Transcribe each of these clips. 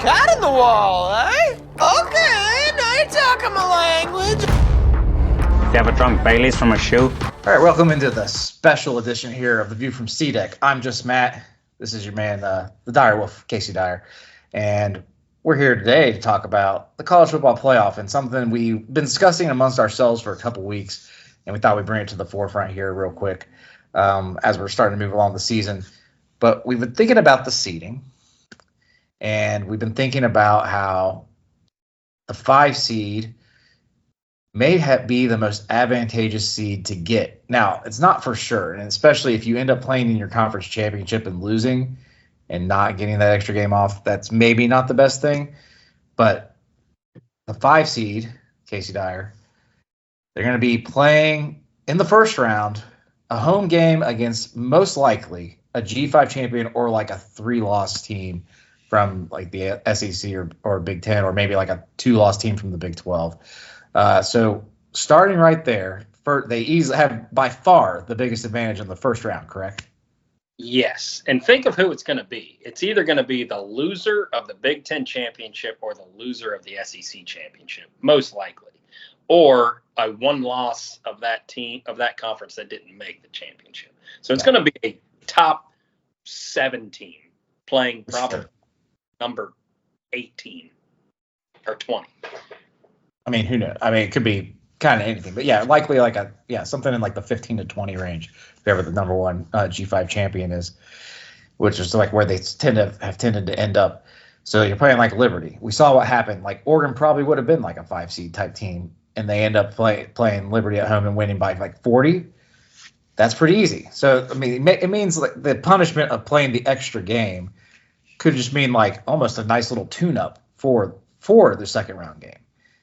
cat in the wall, eh? Okay, now you're talking my language. You ever drunk Baileys from a shoe? All right, welcome into the special edition here of The View from C-Deck. I'm just Matt. This is your man, the Dyerwolf, Casey Dyer. And we're here today to talk about the college football playoff and something we've been discussing amongst ourselves for a couple weeks. And we thought we'd bring it to the forefront here real quick as we're starting to move along the season. But we've been thinking about the seeding. And we've been thinking about how the 5 seed may be the most advantageous seed to get. Now, it's not for sure, and especially if you end up playing in your conference championship and losing and not getting that extra game off, that's maybe not the best thing. But the 5 seed, Casey Dyer, they're going to be playing in the first round a home game against most likely a G5 champion or like a 3-loss team from like the SEC or Big Ten, or maybe like a 2-loss team from the Big 12. So starting right there, they easily have by far the biggest advantage in the first round, correct? Yes. And think of who it's going to be. It's either going to be the loser of the Big Ten championship or the loser of the SEC championship, most likely, or a one loss of that team, of that conference that didn't make the championship. So it's going to be a top 7 team playing probably number 18 or 20. I mean, who knows? I mean, it could be kind of anything, but yeah, likely like something in like the 15 to 20 range, whoever the number one G5 champion is, which is like where they tended to end up. So you're playing like Liberty. We saw what happened. Like Oregon probably would have been like a 5 seed type team, and they end up playing Liberty at home and winning by like 40. That's pretty easy. So I mean, it means like the punishment of playing the extra game could just mean like almost a nice little tune-up for the second round game.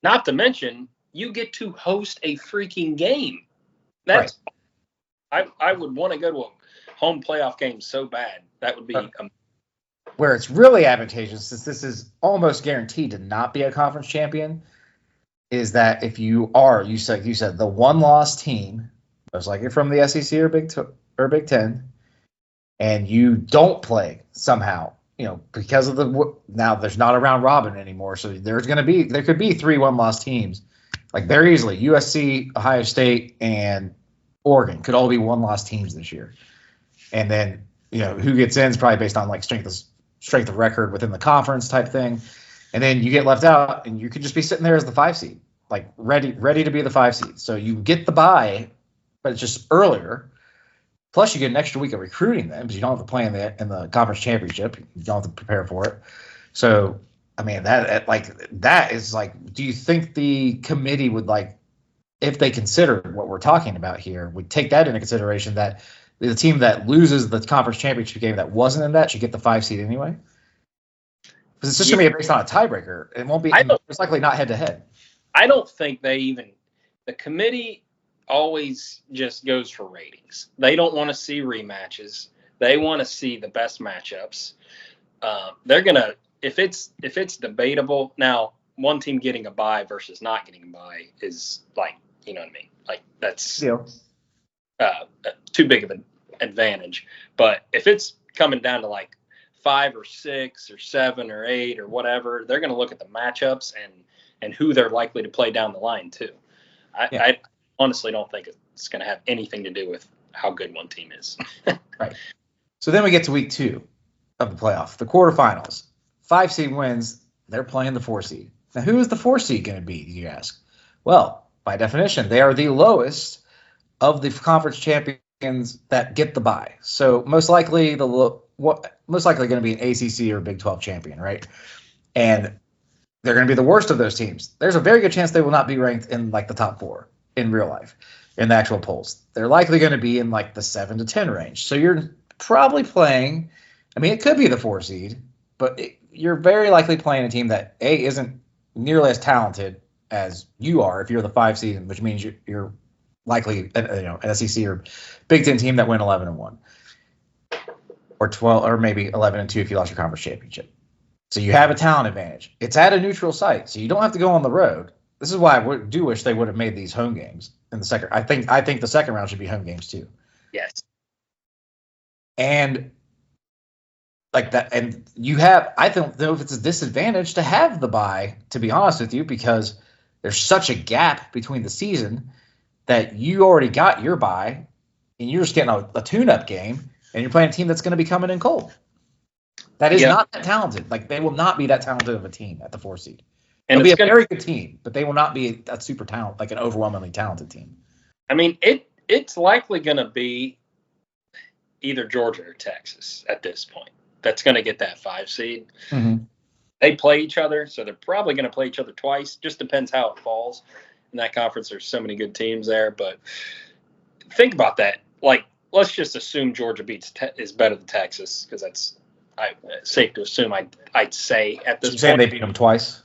Not to mention, you get to host a freaking game. That's right. I would want to go to a home playoff game so bad. That would be where it's really advantageous, since this is almost guaranteed to not be a conference champion, is that if you said the one-loss team, most likely from the SEC or Big Ten, and you don't play somehow, because of now there's not a round robin anymore, so there could be 3 one-loss teams. Like very easily, USC, Ohio State, and Oregon could all be one-loss teams this year. And then, who gets in is probably based on like strength of record within the conference type thing. And then you get left out, and you could just be sitting there as the 5 seed, like ready to be the 5 seed. So you get the bye, but it's just earlier. Plus, you get an extra week of recruiting then, because you don't have to play in the conference championship. You don't have to prepare for it. So, I mean, that is like, do you think the committee would, like, if they consider what we're talking about here, would take that into consideration, that the team that loses the conference championship game that wasn't in that should get the 5 seed anyway? Because it's just going to be based on a tiebreaker. It won't be, it's likely not head to head. I don't think the committee always just goes for ratings. They don't want to see rematches. They want to see the best matchups. They're gonna, if it's debatable. Now, one team getting a bye versus not getting a bye is like, you know what I mean? Like that's too big of an advantage. But if it's coming down to like 5 or 6 or 7 or 8 or whatever, they're going to look at the matchups and who they're likely to play down the line too. I honestly don't think it's going to have anything to do with how good one team is. Right. So then we get to week 2 of the playoff, the quarterfinals. 5 seed wins. They're playing the 4 seed. Now, who is the 4 seed going to be, you ask? Well, by definition, they are the lowest of the conference champions that get the bye. So most likely going to be an ACC or Big 12 champion, right? And they're going to be the worst of those teams. There's a very good chance they will not be ranked in like the top 4 in real life, in the actual polls. They're likely going to be in like the 7 to 10 range. So you're probably playing, I mean, it could be the 4 seed, but you're very likely playing a team that isn't nearly as talented as you are if you're the 5 seed, which means you're likely an SEC or Big Ten team that went 11-1, or 12, or maybe 11-2 if you lost your conference championship. So you have a talent advantage. It's at a neutral site, so you don't have to go on the road. This is why I do wish they would have made these home games in the second. I think the second round should be home games too. Yes. And like that, and you have. I don't know if it's a disadvantage to have the bye, to be honest with you, because there's such a gap between the season that you already got your bye, and you're just getting a tune-up game, and you're playing a team that's going to be coming in cold. That is not that talented. Like, they will not be that talented of a team at the 4 seed. And They'll be a very good team, but they will not be a super talent, like an overwhelmingly talented team. I mean, it's likely going to be either Georgia or Texas at this point. That's going to get that 5 seed. Mm-hmm. They play each other, so they're probably going to play each other twice. Just depends how it falls. In that conference, there's so many good teams there. But think about that. Like, let's just assume Georgia is better than Texas, because that's safe to assume. I'd say at this point. You're saying they beat them twice?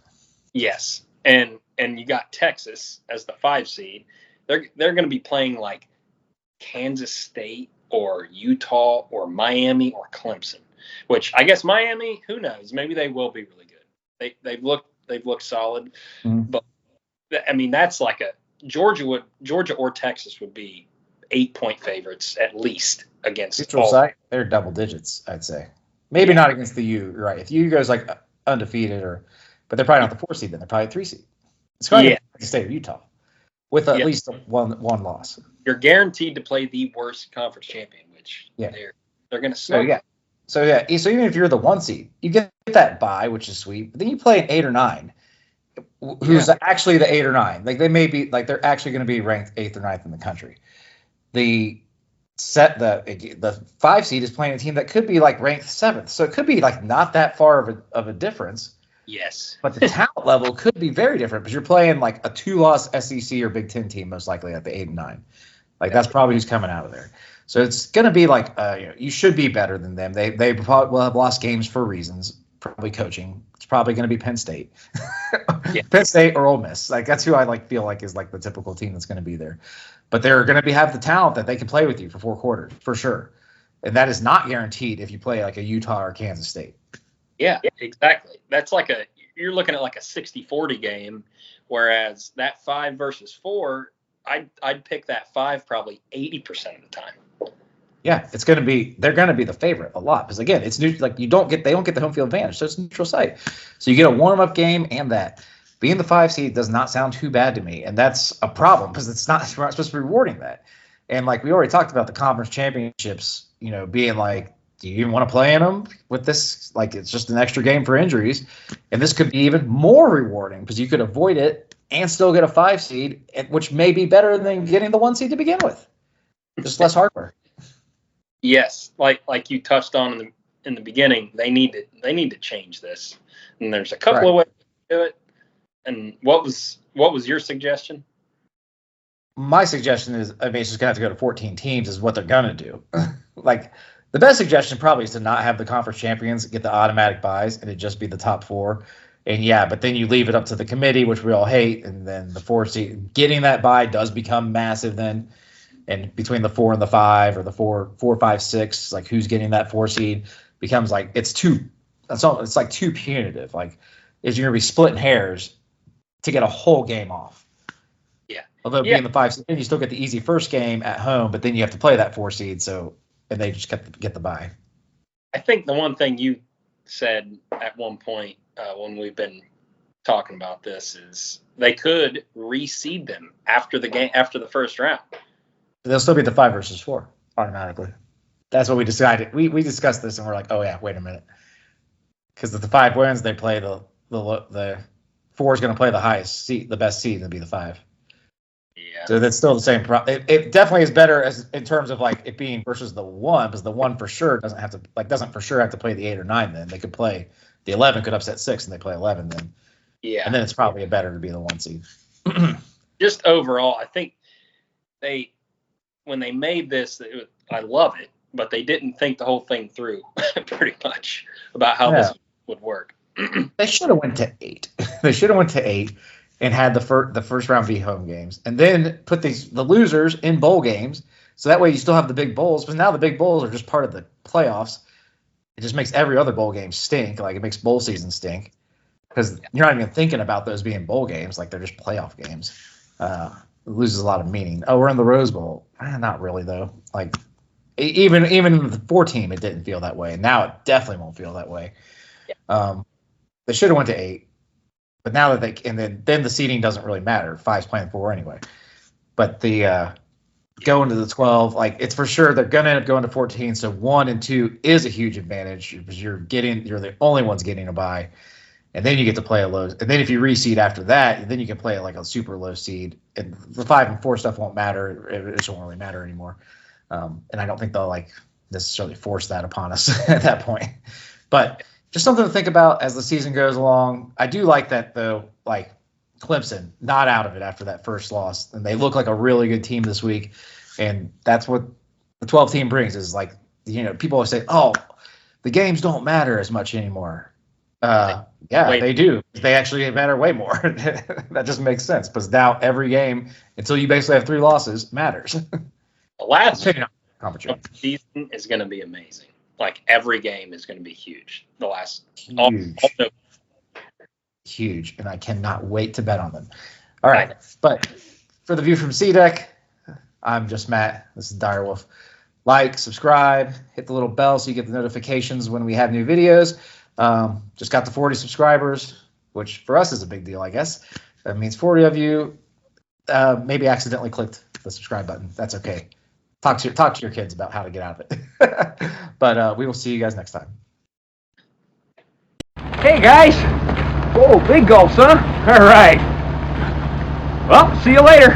Yes, and you got Texas as the 5 seed. They're going to be playing like Kansas State or Utah or Miami or Clemson. Which I guess Miami, who knows? Maybe they will be really good. They've looked solid, but I mean that's like a Georgia or Texas would be 8-point favorites at least against neutral site. They're double digits, I'd say. Maybe not against the U. Right? If U goes like undefeated, but they're probably not the 4 seed. Then they're probably a 3 seed. It's going to be the state of Utah with at least one loss. You're guaranteed to play the worst conference champion, which they're going to smoke. So even if you're the 1 seed, you get that bye, which is sweet. But then you play an 8 or 9, who's actually the 8 or 9. Like, they may be like they're actually going to be ranked 8th or 9th in the country. The 5 seed is playing a team that could be like ranked 7th, so it could be like not that far of a difference. Yes, but the talent level could be very different because you're playing like a 2-loss SEC or Big Ten team, most likely at the 8 and 9. Like, that's probably who's coming out of there. So it's going to be like you should be better than them. They probably will have lost games for reasons, probably coaching. It's probably going to be Penn State, Penn State or Ole Miss. Like, that's who I feel like is like the typical team that's going to be there. But they're going to have the talent that they can play with you for 4 quarters for sure, and that is not guaranteed if you play like a Utah or Kansas State. Yeah, exactly. That's like you're looking at like a 60-40 game, whereas that 5 versus 4, I'd pick that 5 probably 80% of the time. Yeah, they're going to be the favorite a lot because again, it's new. Like, they don't get the home field advantage, so it's a neutral site. So you get a warm up game, and that being the 5 seed does not sound too bad to me, and that's a problem because we're not supposed to be rewarding that. And like we already talked about the conference championships, being like, do you even want to play in them with this? Like, it's just an extra game for injuries, and this could be even more rewarding because you could avoid it and still get a 5 seed, which may be better than getting the 1 seed to begin with. Just less hardware. Yes, like you touched on in the beginning, they need to change this, and there's a couple of ways to do it. And what was your suggestion? My suggestion is, I mean, it's just gonna have to go to 14 teams is what they're gonna do. Like, the best suggestion probably is to not have the conference champions get the automatic buys and it just be the top 4. And but then you leave it up to the committee, which we all hate, and then the 4 seed getting that buy does become massive then. And between the 4 and the 5, or the 4, 5, 6, like who's getting that 4 seed becomes like it's like too punitive. Like, is you're gonna be splitting hairs to get a whole game off. Yeah. Although being the 5 seed, you still get the easy first game at home, but then you have to play that 4 seed. And they just get the bye. I think the one thing you said at one point when we've been talking about this is they could reseed them after the first round. They'll still be the 5 versus 4 automatically. That's what we decided. We discussed this and we're like, oh yeah, wait a minute, because if the 5 wins, they play the 4 is going to play the highest seed, the best seed, and be the 5. Yeah. So that's still the same. It definitely is better as in terms of like it being versus the 1, because the 1 for sure doesn't for sure have to play the 8 or 9. Then they could play the 11 could upset 6 and they play 11 then. Yeah. And then it's probably better to be the 1 seed. Just overall, I think when they made this, I love it, but they didn't think the whole thing through pretty much about how this would work. They should have went to 8. They should have went to 8 and had the first round be home games, and then put the losers in bowl games, so that way you still have the big bowls. But now the big bowls are just part of the playoffs. It just makes every other bowl game stink. Like, it makes bowl season stink because you're not even thinking about those being bowl games. Like, they're just playoff games. It loses a lot of meaning. Oh, we're in the Rose Bowl. Not really though. Like, Even the 4 team, it didn't feel that way. And now it definitely won't feel that way. They should have went to 8, but now that then the seeding doesn't really matter. 5's playing 4 anyway. But the going to the 12, like it's for sure they're gonna end up going to 14. So 1 and 2 is a huge advantage because you're the only ones getting a bye, and then you get to play a low. And then if you reseed after that, then you can play like a super low seed, and the 5 and 4 stuff won't matter. It just won't really matter anymore. And I don't think they'll like necessarily force that upon us at that point. But just something to think about as the season goes along. I do like that though, like Clemson not out of it after that first loss, and they look like a really good team this week. And that's what the 12 team brings is like, people always say, oh, the games don't matter as much anymore. They do. They actually matter way more. That just makes sense because now every game until you basically have 3 losses matters. The last season is going to be amazing. Like every game is going to be huge. The last huge, and I cannot wait to bet on them. All right, but for the view from C-Deck, I'm just Matt. This is Dyerwolf. Like, subscribe, hit the little bell so you get the notifications when we have new videos. Just got the 40 subscribers, which for us is a big deal, I guess. That means 40 of you maybe accidentally clicked the subscribe button. That's okay. Talk to your kids about how to get out of it. But we will see you guys next time. Hey guys! Oh, big gulps, huh? All right. Well, see you later.